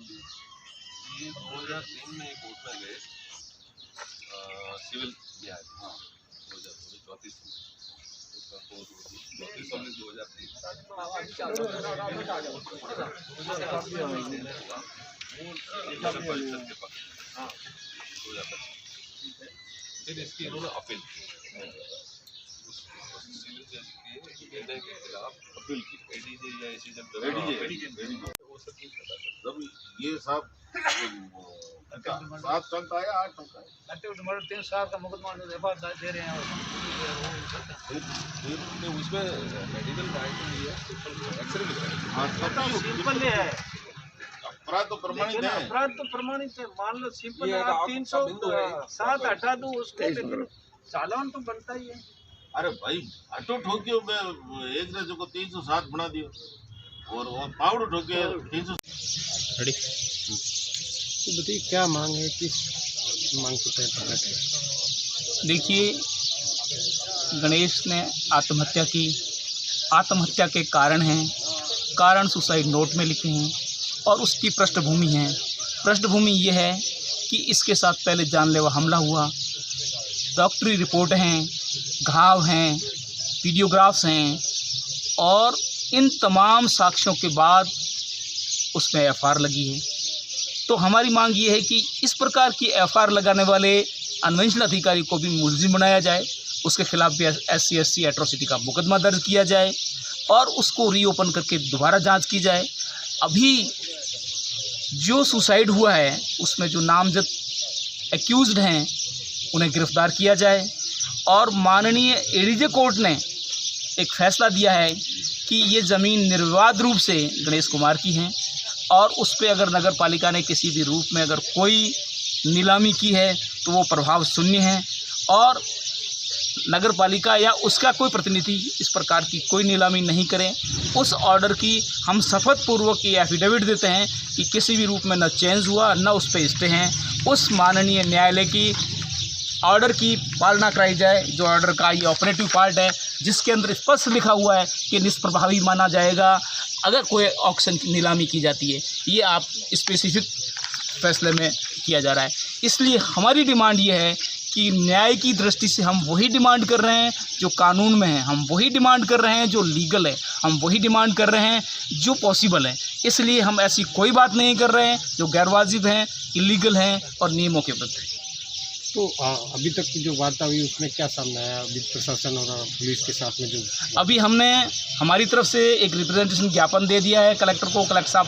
ये 2003 में कोर्ट में गए सिविल न्याय 2034 उसका कोर्ट 34/2003 परिषद के पक्ष में 2025 फिर इसकी इन्होंने अपील की सिविल जज के निर्णय के खिलाफ अपील की एडीजे या ऐसी जब जब ये साहब 7 टंक आया 8 टंक आया 3 साल का मुकदमा दे रहे हैं फिर उसमें मेडिकल राइट लिया एक्सरे सिंपल है अपराध तो प्रमाणित है अपराध तो प्रमाणित है मान लो सिंपल है 307 हटा दो उसको लेकिन चालान तो बनता ही है। अरे भाई ऑटो ठोकियो में एक रेजो को 307 बना दियो और पाउडर ठोके 300। बताइए क्या मांग है, किस मांग के तहत? देखिए, गणेश ने आत्महत्या की, आत्महत्या के कारण हैं, कारण सुसाइड नोट में लिखे हैं और उसकी पृष्ठभूमि है। पृष्ठभूमि ये है कि इसके साथ पहले जानलेवा हमला हुआ, डॉक्टरी रिपोर्ट हैं, घाव हैं, वीडियोग्राफ्स हैं और इन तमाम साक्ष्यों के बाद उसमें एफआईआर लगी है। तो हमारी मांग ये है कि इस प्रकार की एफआईआर लगाने वाले अन्वेषण अधिकारी को भी मुलजिम बनाया जाए, उसके खिलाफ भी SC एट्रोसिटी का मुकदमा दर्ज किया जाए और उसको रीओपन करके दोबारा जांच की जाए। अभी जो सुसाइड हुआ है उसमें जो नामजद एक्यूज्ड हैं उन्हें गिरफ्तार किया जाए और माननीय एडीजे कोर्ट ने एक फैसला दिया है कि ये ज़मीन निर्विवाद रूप से गणेश कुमार की है और उस पर अगर नगर पालिका ने किसी भी रूप में अगर कोई नीलामी की है तो वो प्रभाव शून्य है और नगर पालिका या उसका कोई प्रतिनिधि इस प्रकार की कोई नीलामी नहीं करें। उस ऑर्डर की हम शपथ पूर्वक ये एफिडेविट देते हैं कि किसी भी रूप में न चेंज हुआ न उस पर स्टे हैं। उस माननीय न्यायालय की ऑर्डर की पालना कराई जाए, जो ऑर्डर का ये ऑपरेटिव पार्ट है जिसके अंदर स्पष्ट लिखा हुआ है कि निष्प्रभावी माना जाएगा अगर कोई ऑक्शन की नीलामी की जाती है। ये आप स्पेसिफिक फैसले में किया जा रहा है। इसलिए हमारी डिमांड ये है कि न्याय की दृष्टि से हम वही डिमांड कर रहे हैं जो कानून में है, हम वही डिमांड कर रहे हैं जो लीगल है, हम वही डिमांड कर रहे हैं जो पॉसिबल है। इसलिए हम ऐसी कोई बात नहीं कर रहे हैं जो गैरवाजिब हैं, इलीगल हैं और नियमों के विरुद्ध है। तो अभी तक की जो वार्ता हुई उसमें क्या सामने आया? अभी प्रशासन और पुलिस के साथ में जो अभी हमने हमारी तरफ से एक रिप्रेजेंटेशन ज्ञापन दे दिया है कलेक्टर को। कलेक्टर साहब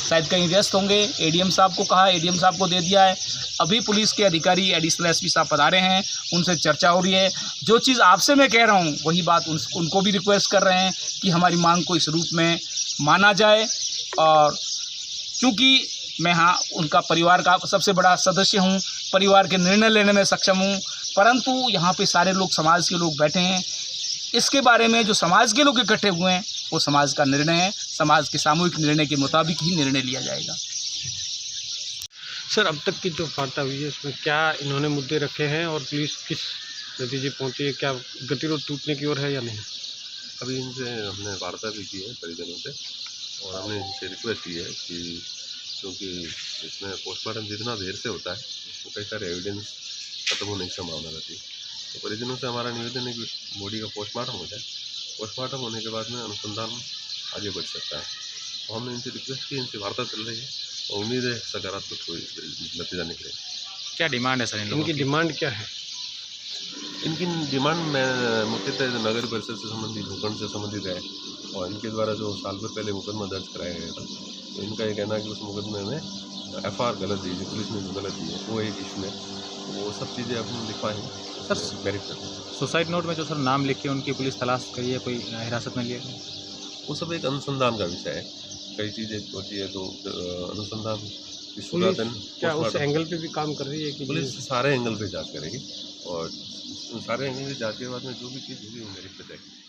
शायद कहीं व्यस्त होंगे, एडीएम साहब को कहा, एडीएम साहब को दे दिया है। अभी पुलिस के अधिकारी एडिशनल एसपी साहब पधारे हैं, उनसे चर्चा हो रही है। जो चीज़ आपसे मैं कह रहा हूँ वही बात उनको भी रिक्वेस्ट कर रहे हैं कि हमारी मांग को इस रूप में माना जाए। और चूँकि मैं उनका परिवार का सबसे बड़ा सदस्य हूँ, परिवार के निर्णय लेने में सक्षम हूँ, परंतु यहाँ पे सारे लोग समाज के लोग बैठे हैं। इसके बारे में जो समाज के लोग इकट्ठे हुए हैं वो समाज का निर्णय है, समाज के सामूहिक निर्णय के मुताबिक ही निर्णय लिया जाएगा। सर, अब तक की जो वार्ता हुई है उसमें क्या इन्होंने मुद्दे रखे हैं और पुलिस किस नतीजे पहुँची है? क्या गतिरोध टूटने की ओर है या नहीं? अभी इनसे हमने वार्ता भी की है परिजनों से और हमने इनसे रिक्वेस्ट की है कि क्योंकि इसमें पोस्टमार्टम जितना देर से होता है उसमें कई सारे एविडेंस खत्म होने की संभावना रहती है। तो परिजनों से हमारा निवेदन है कि बॉडी का पोस्टमार्टम हो जाए, पोस्टमार्टम होने के बाद में अनुसंधान आगे बढ़ सकता है। तो हमने इनसे रिक्वेस्ट की, इनसे वार्ता चल रही है और उम्मीद है सकारात्मक नतीजा निकले। क्या डिमांड है सर इन लोगों की? डिमांड क्या है इनकी? डिमांड में मुख्यतः नगर परिषद से संबंधित, भूखंड से संबंधित है और इनके द्वारा जो साल भर पहले मुकदमा दर्ज कराया गया था, तो इनका ये कहना है कि उस मुकदमे में एफआईआर गलत दी थी, पुलिस ने जो गलत दी है वो एक इशू है। वो सब चीज़ें अपने लिखवाएँ सर, मेरिट करते हैं। सुसाइड नोट में जो सर नाम लिख के उनकी पुलिस तलाश करी है, कोई हिरासत में लिया है? वो सब एक अनुसंधान का विषय है। कई चीज़ें होती है तो अनुसंधान की शुरुआत क्या उस एंगल पे भी काम कर रही है कि पुलिस सारे एंगल पे जांच करेगी और सारे एंगल की जांच के बाद में जो भी चीज़ होगी वो मेरिट पे जाएगी।